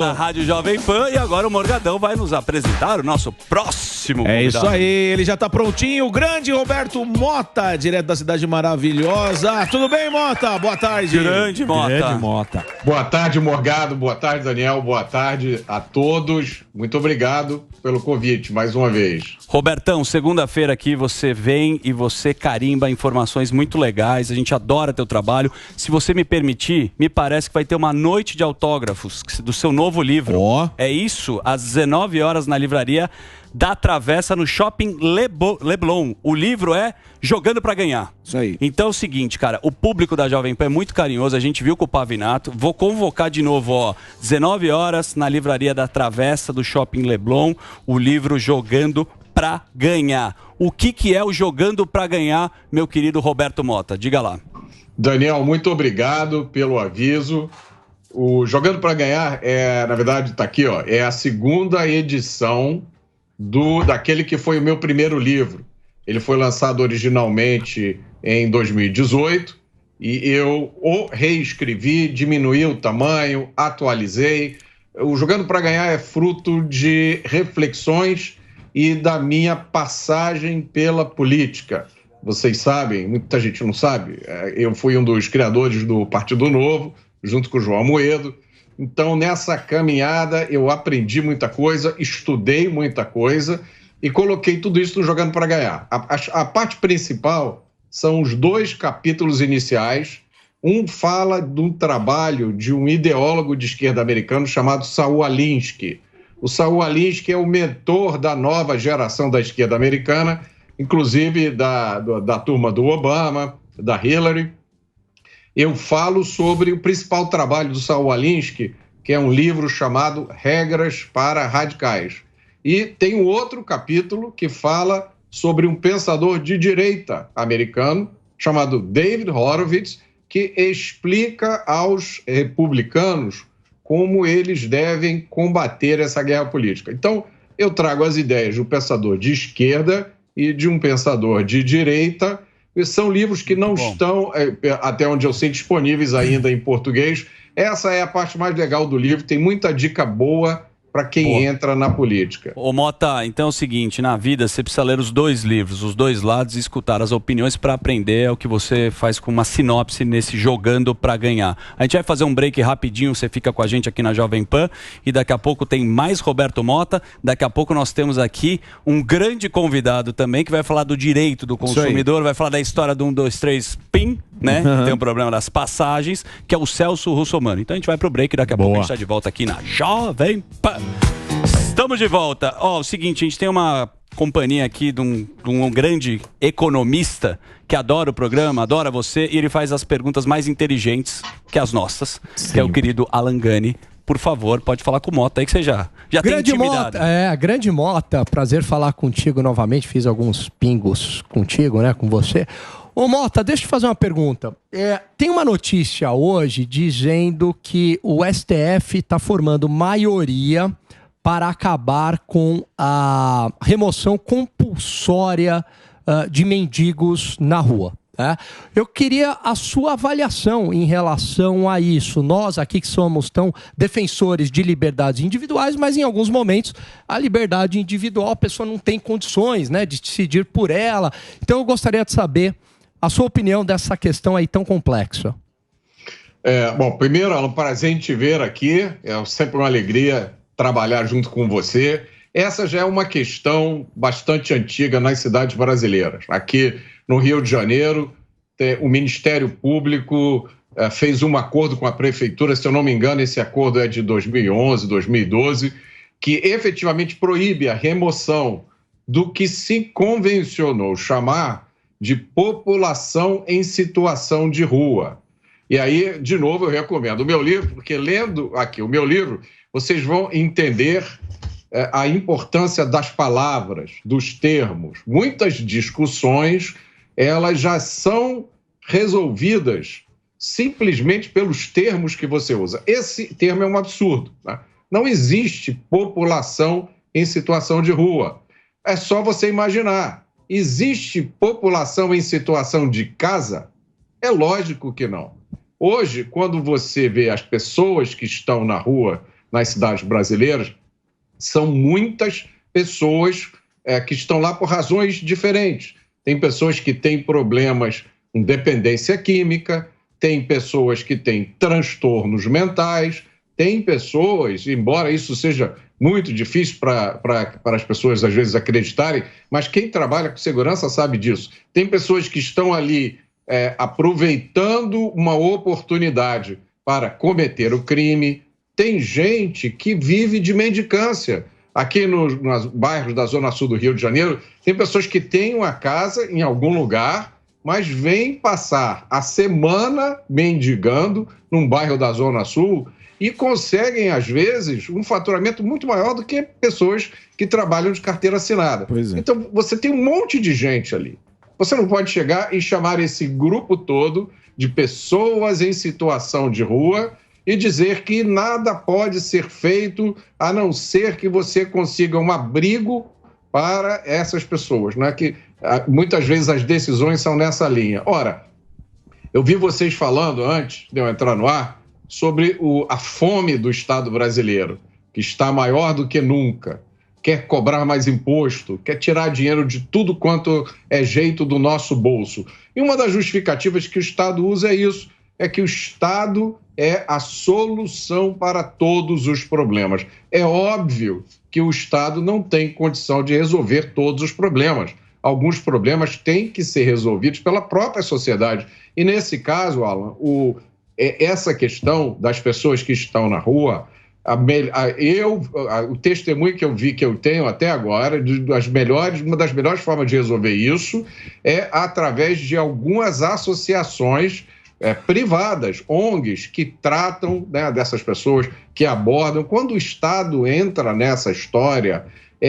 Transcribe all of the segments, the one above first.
Da Rádio Jovem Pan, e agora o Morgadão vai nos apresentar o nosso próximo convidado. É isso aí, ele já tá prontinho, o grande Roberto Mota, direto da cidade maravilhosa. Tudo bem, Mota? Boa tarde. Grande Mota. Grande Mota. Boa tarde, Morgado. Boa tarde, Daniel. Boa tarde a todos. Muito obrigado pelo convite, mais uma vez. Robertão, segunda-feira aqui você vem e você carimba informações muito legais. A gente adora teu trabalho. Se você me permitir, me parece que vai ter uma noite de autógrafos do seu novo livro. É isso, às 19 horas na livraria da Travessa, no Shopping Leblon. O livro é Jogando pra Ganhar. Isso aí. Então é o seguinte, cara, o público da Jovem Pan é muito carinhoso, a gente viu com o Pavinato. Vou convocar de novo, 19 horas na livraria da Travessa do Shopping Leblon, o livro Jogando pra Ganhar. O que é o Jogando pra Ganhar, meu querido Roberto Mota? Diga lá. Daniel, muito obrigado pelo aviso. O Jogando pra Ganhar na verdade, tá aqui, é a segunda edição daquele que foi o meu primeiro livro. Ele foi lançado originalmente em 2018 e eu o reescrevi, diminuí o tamanho, atualizei. O Jogando pra Ganhar é fruto de reflexões e da minha passagem pela política. Vocês sabem, muita gente não sabe, eu fui um dos criadores do Partido Novo, junto com o João Amoedo. Então, nessa caminhada, eu aprendi muita coisa, estudei muita coisa e coloquei tudo isso no Jogando para Ganhar. A parte principal são os 2 capítulos iniciais. Um fala de um trabalho de um ideólogo de esquerda americano chamado Saul Alinsky. O Saul Alinsky é o mentor da nova geração da esquerda americana, inclusive da turma do Obama, da Hillary. Eu falo sobre o principal trabalho do Saul Alinsky, que é um livro chamado Regras para Radicais. E tem um outro capítulo que fala sobre um pensador de direita americano, chamado David Horowitz, que explica aos republicanos como eles devem combater essa guerra política. Então, eu trago as ideias de um pensador de esquerda e de um pensador de direita. São livros que não estão, até onde eu sei, disponíveis ainda em português. Essa é a parte mais legal do livro, tem muita dica boa para quem entra na política. Ô Mota, então é o seguinte, na vida você precisa ler os 2 livros, os 2 lados, e escutar as opiniões para aprender. É o que você faz com uma sinopse nesse Jogando para Ganhar. A gente vai fazer um break rapidinho, você fica com a gente aqui na Jovem Pan, e daqui a pouco tem mais Roberto Mota. Daqui a pouco nós temos aqui um grande convidado também, que vai falar do direito do consumidor, vai falar da história do 1, 2, 3, PIN, né? Tem um problema das passagens, que é o Celso Russomano. Então a gente vai pro break, daqui a pouco a gente está de volta aqui na Jovem Pan. Estamos de volta. O seguinte, a gente tem uma companhia aqui de um grande economista que adora o programa, adora você, e ele faz as perguntas mais inteligentes que as nossas, que é o querido Alan Gani. Por favor, pode falar com o Mota aí que você já tem intimidade. Grande Mota, prazer falar contigo novamente, fiz alguns pingos contigo, né, com você. Ô Mota, deixa eu te fazer uma pergunta. Tem uma notícia hoje dizendo que o STF está formando maioria para acabar com a remoção compulsória de mendigos na rua. Eu queria a sua avaliação em relação a isso. Nós aqui que somos tão defensores de liberdades individuais, mas em alguns momentos a liberdade individual a pessoa não tem condições, né, de decidir por ela. Então eu gostaria de saber a sua opinião dessa questão aí tão complexa. Bom, primeiro, é um prazer em te ver aqui. É sempre uma alegria trabalhar junto com você. Essa já é uma questão bastante antiga nas cidades brasileiras. Aqui no Rio de Janeiro, o Ministério Público fez um acordo com a Prefeitura, se eu não me engano, esse acordo é de 2011, 2012, que efetivamente proíbe a remoção do que se convencionou chamar de população em situação de rua. E aí, de novo, eu recomendo o meu livro, porque lendo aqui o meu livro, vocês vão entender a importância das palavras, dos termos. Muitas discussões, elas já são resolvidas simplesmente pelos termos que você usa. Esse termo é um absurdo, né? Não existe população em situação de rua. É só você imaginar. Existe população em situação de casa? É lógico que não. Hoje, quando você vê as pessoas que estão na rua nas cidades brasileiras, são muitas pessoas que estão lá por razões diferentes. Tem pessoas que têm problemas com dependência química, tem pessoas que têm transtornos mentais, tem pessoas, embora isso seja muito difícil para as pessoas às vezes acreditarem, mas quem trabalha com segurança sabe disso. Tem pessoas que estão ali aproveitando uma oportunidade para cometer o crime. Tem gente que vive de mendicância. Aqui nos bairros da Zona Sul do Rio de Janeiro, tem pessoas que têm uma casa em algum lugar, mas vêm passar a semana mendigando num bairro da Zona Sul e conseguem, às vezes, um faturamento muito maior do que pessoas que trabalham de carteira assinada. Então, você tem um monte de gente ali. Você não pode chegar e chamar esse grupo todo de pessoas em situação de rua e dizer que nada pode ser feito a não ser que você consiga um abrigo para essas pessoas, não é? Que muitas vezes as decisões são nessa linha. Ora, eu vi vocês falando antes de eu entrar no ar sobre a fome do Estado brasileiro, que está maior do que nunca, quer cobrar mais imposto, quer tirar dinheiro de tudo quanto é jeito do nosso bolso. E uma das justificativas que o Estado usa é isso, é que o Estado é a solução para todos os problemas. É óbvio que o Estado não tem condição de resolver todos os problemas. Alguns problemas têm que ser resolvidos pela própria sociedade. E nesse caso, Alan, essa questão das pessoas que estão na rua, o testemunho que eu vi, que eu tenho até agora, uma das melhores formas de resolver isso é através de algumas associações privadas, ONGs, que tratam, né, dessas pessoas, que abordam. Quando o Estado entra nessa história,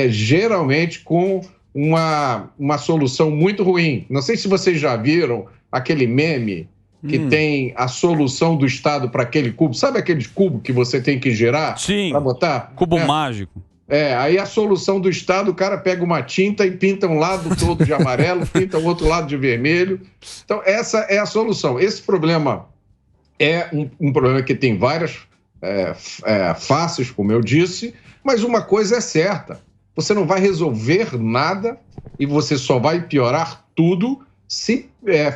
geralmente com uma solução muito ruim. Não sei se vocês já viram aquele meme que tem a solução do Estado para aquele cubo. Sabe aquele cubo que você tem que girar para botar? Cubo mágico. Aí a solução do Estado, o cara pega uma tinta e pinta um lado todo de amarelo, pinta o outro lado de vermelho. Então, essa é a solução. Esse problema é um problema que tem várias faces, como eu disse, mas uma coisa é certa. Você não vai resolver nada e você só vai piorar tudo se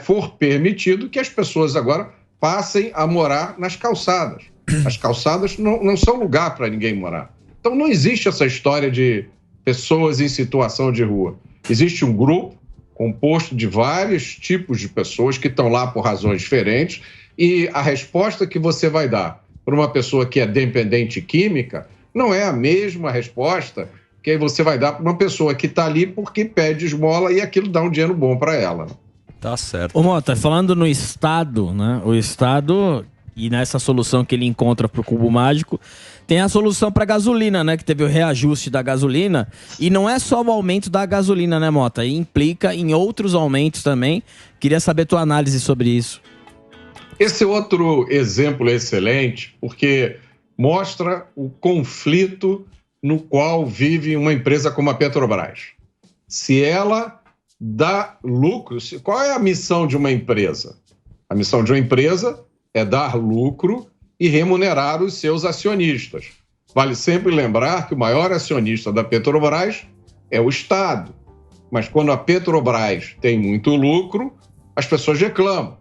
for permitido que as pessoas agora passem a morar nas calçadas. As calçadas não são lugar para ninguém morar. Então, não existe essa história de pessoas em situação de rua. Existe um grupo composto de vários tipos de pessoas que estão lá por razões diferentes e a resposta que você vai dar para uma pessoa que é dependente química não é a mesma resposta que você vai dar para uma pessoa que está ali porque pede esmola e aquilo dá um dinheiro bom para ela. Tá certo. Ô Mota, falando no Estado, né? O Estado, e nessa solução que ele encontra para o cubo mágico, tem a solução para gasolina, né? Que teve o reajuste da gasolina. E não é só o aumento da gasolina, né, Mota? E implica em outros aumentos também. Queria saber tua análise sobre isso. Esse outro exemplo é excelente, porque mostra o conflito no qual vive uma empresa como a Petrobras. Se ela dá lucro, qual é a missão de uma empresa? A missão de uma empresa é dar lucro e remunerar os seus acionistas. Vale sempre lembrar que o maior acionista da Petrobras é o Estado. Mas quando a Petrobras tem muito lucro, as pessoas reclamam.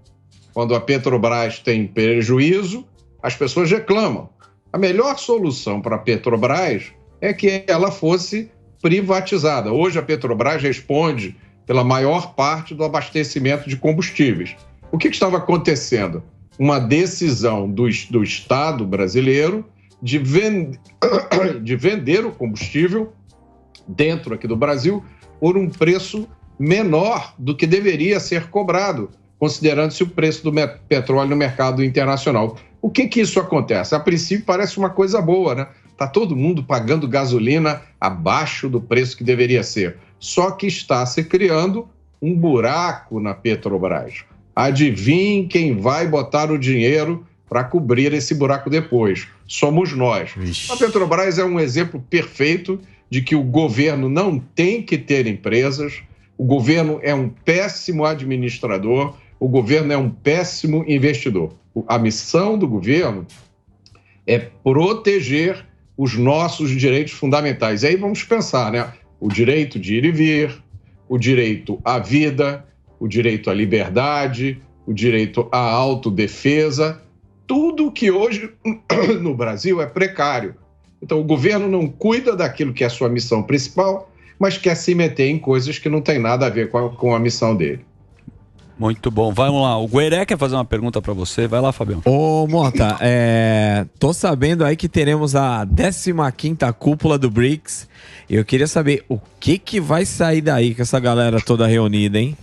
Quando a Petrobras tem prejuízo, as pessoas reclamam. A melhor solução para a Petrobras é que ela fosse privatizada. Hoje a Petrobras responde pela maior parte do abastecimento de combustíveis. O que estava acontecendo? Uma decisão do Estado brasileiro de vender o combustível dentro aqui do Brasil por um preço menor do que deveria ser cobrado, considerando-se o preço do petróleo no mercado internacional. O que isso acontece? A princípio parece uma coisa boa, né? Está todo mundo pagando gasolina abaixo do preço que deveria ser. Só que está se criando um buraco na Petrobras. Adivinhe quem vai botar o dinheiro para cobrir esse buraco depois. Somos nós. Ixi. A Petrobras é um exemplo perfeito de que o governo não tem que ter empresas, o governo é um péssimo administrador, o governo é um péssimo investidor. A missão do governo é proteger os nossos direitos fundamentais. E aí vamos pensar, né? O direito de ir e vir, o direito à vida, o direito à liberdade, o direito à autodefesa, tudo que hoje no Brasil é precário. Então o governo não cuida daquilo que é a sua missão principal, mas quer se meter em coisas que não tem nada a ver com a missão dele. Muito bom. Vamos lá. O Gueré quer fazer uma pergunta para você. Vai lá, Fabião. Ô, Mota, tô sabendo aí que teremos a 15ª cúpula do BRICS. E eu queria saber o que vai sair daí com essa galera toda reunida, hein?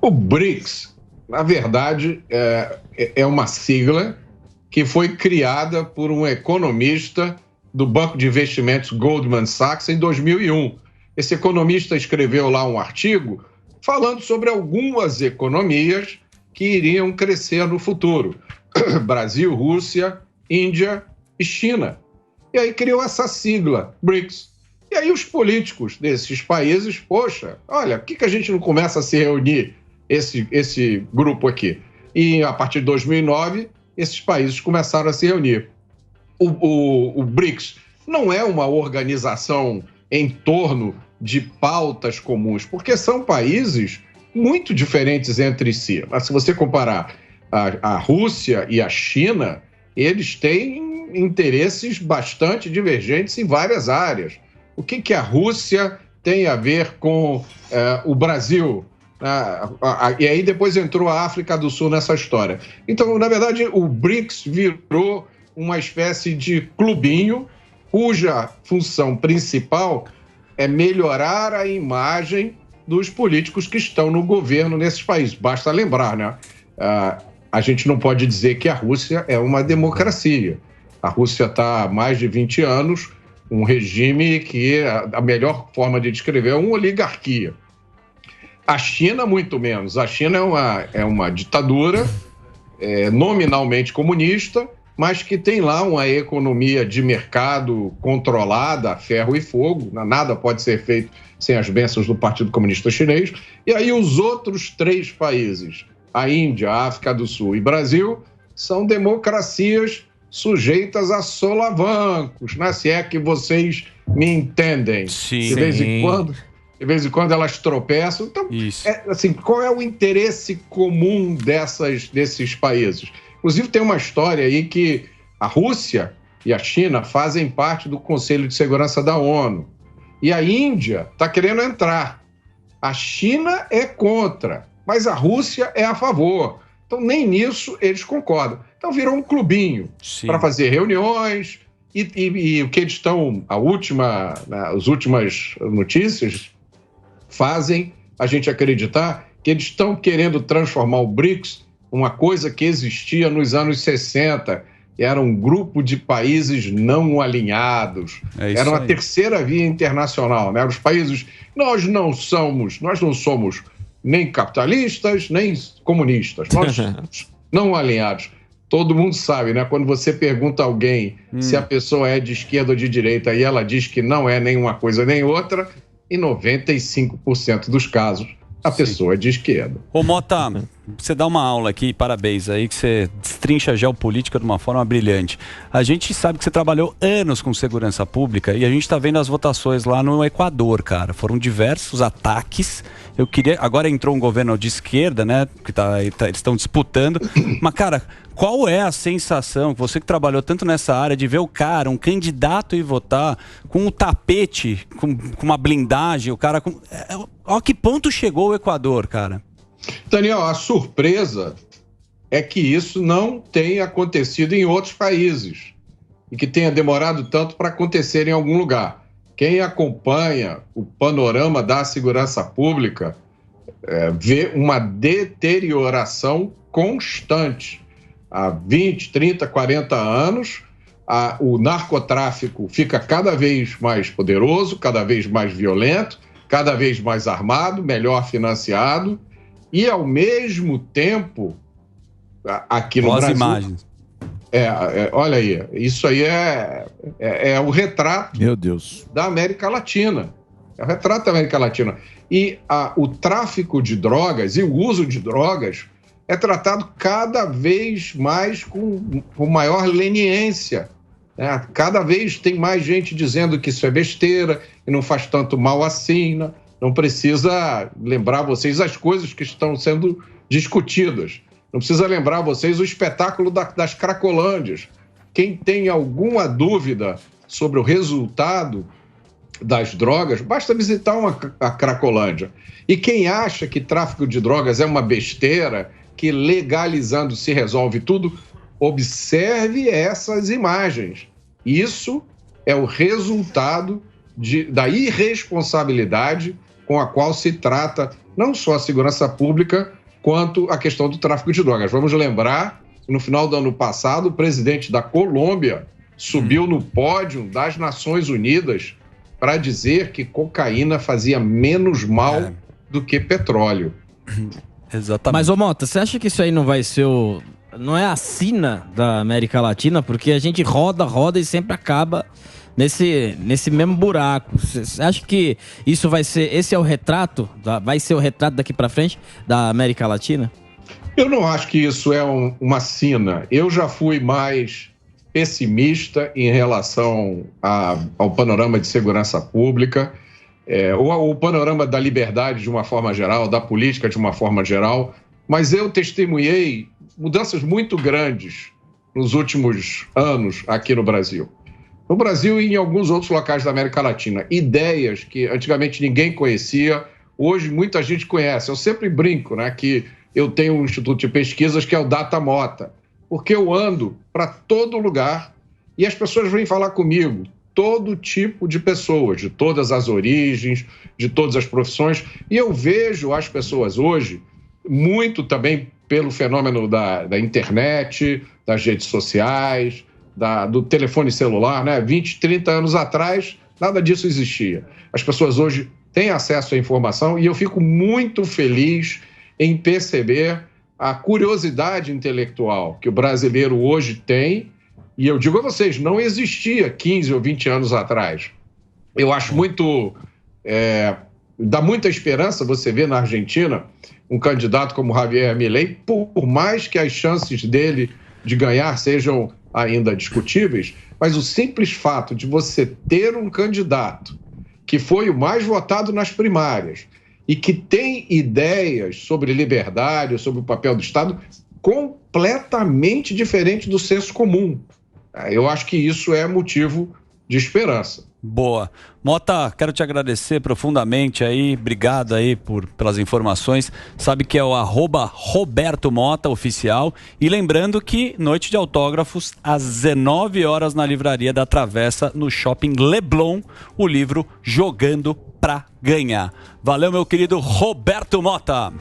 O BRICS, na verdade, é uma sigla que foi criada por um economista do Banco de Investimentos Goldman Sachs em 2001. Esse economista escreveu lá um artigo falando sobre algumas economias que iriam crescer no futuro. Brasil, Rússia, Índia e China. E aí criou essa sigla, BRICS. E aí os políticos desses países, poxa, olha, por que a gente não começa a se reunir, esse grupo aqui? E a partir de 2009, esses países começaram a se reunir. O BRICS não é uma organização em torno de pautas comuns, porque são países muito diferentes entre si. Mas se você comparar a Rússia e a China, eles têm interesses bastante divergentes em várias áreas. O que a Rússia tem a ver com o Brasil? E aí depois entrou a África do Sul nessa história. Então, na verdade, o BRICS virou uma espécie de clubinho cuja função principal é melhorar a imagem dos políticos que estão no governo nesses países. Basta lembrar, né? A gente não pode dizer que a Rússia é uma democracia. A Rússia está há mais de 20 anos, um regime que a melhor forma de descrever é uma oligarquia. A China, muito menos. A China é uma ditadura nominalmente comunista, mas que tem lá uma economia de mercado controlada a ferro e fogo. Nada pode ser feito sem as bênçãos do Partido Comunista Chinês. E aí os outros 3 países, a Índia, a África do Sul e Brasil, são democracias sujeitas a solavancos, né? Se é que vocês me entendem. Sim. De vez em quando elas tropeçam. Então, assim, qual é o interesse comum desses países? Inclusive, tem uma história aí que a Rússia e a China fazem parte do Conselho de Segurança da ONU. E a Índia está querendo entrar. A China é contra, mas a Rússia é a favor. Então, nem nisso eles concordam. Então, virou um clubinho para fazer reuniões. E o que eles estão... As últimas notícias fazem a gente acreditar que eles estão querendo transformar o BRICS uma coisa que existia nos anos 60, era um grupo de países não alinhados. Era uma terceira via internacional, né? Os países, nós não somos nem capitalistas, nem comunistas, nós somos não alinhados. Todo mundo sabe, né? Quando você pergunta a alguém se a pessoa é de esquerda ou de direita e ela diz que não é nem uma coisa nem outra, em 95% dos casos, a pessoa é de esquerda. Ô Mota, você dá uma aula aqui, parabéns aí, que você destrincha a geopolítica de uma forma brilhante. A gente sabe que você trabalhou anos com segurança pública e a gente está vendo as votações lá no Equador, cara. Foram diversos ataques. Agora entrou um governo de esquerda, né? Que eles estão disputando. Mas, cara, qual é a sensação, você que trabalhou tanto nessa área, de ver um candidato ir votar com um tapete, com uma blindagem, o cara com... A que ponto chegou o Equador, cara? Daniel, a surpresa é que isso não tenha acontecido em outros países e que tenha demorado tanto para acontecer em algum lugar. Quem acompanha o panorama da segurança pública vê uma deterioração constante. Há 20, 30, 40 anos, o narcotráfico fica cada vez mais poderoso, cada vez mais violento, cada vez mais armado, melhor financiado e, ao mesmo tempo, aqui no Brasil... imagens. Olha aí, isso aí é o retrato, meu Deus, da América Latina. É o retrato da América Latina. E o tráfico de drogas e o uso de drogas é tratado cada vez mais com maior leniência né? Cada vez tem mais gente dizendo que isso é besteira e não faz tanto mal assim, né? Não precisa lembrar vocês as coisas que estão sendo discutidas. Não precisa lembrar vocês o espetáculo das Cracolândias. Quem tem alguma dúvida sobre o resultado das drogas, basta visitar a Cracolândia. E quem acha que tráfico de drogas é uma besteira, que legalizando se resolve tudo, observe essas imagens. Isso é o resultado da irresponsabilidade com a qual se trata não só a segurança pública, quanto a questão do tráfico de drogas. Vamos lembrar, no final do ano passado, o presidente da Colômbia subiu no pódio das Nações Unidas para dizer que cocaína fazia menos mal do que petróleo. Exatamente. Mas, ô Mota, você acha que isso aí não vai ser não é a sina da América Latina? Porque a gente roda e sempre acaba nesse mesmo buraco. Você acha que isso vai ser... Esse é o retrato? Vai ser o retrato daqui para frente da América Latina? Eu não acho que isso é uma sina. Eu já fui mais pessimista em relação ao panorama de segurança pública, o panorama da liberdade de uma forma geral, da política de uma forma geral, mas eu testemunhei mudanças muito grandes nos últimos anos aqui no Brasil. No Brasil e em alguns outros locais da América Latina. Ideias que antigamente ninguém conhecia, hoje muita gente conhece. Eu sempre brinco, né, que eu tenho um instituto de pesquisas que é o Data Mota, porque eu ando para todo lugar e as pessoas vêm falar comigo, todo tipo de pessoas, de todas as origens, de todas as profissões, e eu vejo as pessoas hoje, muito também pelo fenômeno da internet, das redes sociais, do telefone celular, né? 20, 30 anos atrás, nada disso existia. As pessoas hoje têm acesso à informação e eu fico muito feliz em perceber a curiosidade intelectual que o brasileiro hoje tem, e eu digo a vocês, não existia 15 ou 20 anos atrás. Eu acho muito... dá muita esperança você ver na Argentina um candidato como Javier Milei, por mais que as chances dele de ganhar sejam ainda discutíveis, mas o simples fato de você ter um candidato que foi o mais votado nas primárias e que tem ideias sobre liberdade, sobre o papel do Estado, completamente diferente do senso comum. Eu acho que isso é motivo de esperança. Boa. Mota, quero te agradecer profundamente aí, obrigado aí pelas informações. Sabe que é o @Roberto Mota oficial. E lembrando que noite de autógrafos às 19 horas na Livraria da Travessa, no Shopping Leblon, o livro Jogando pra Ganhar. Valeu, meu querido Roberto Mota.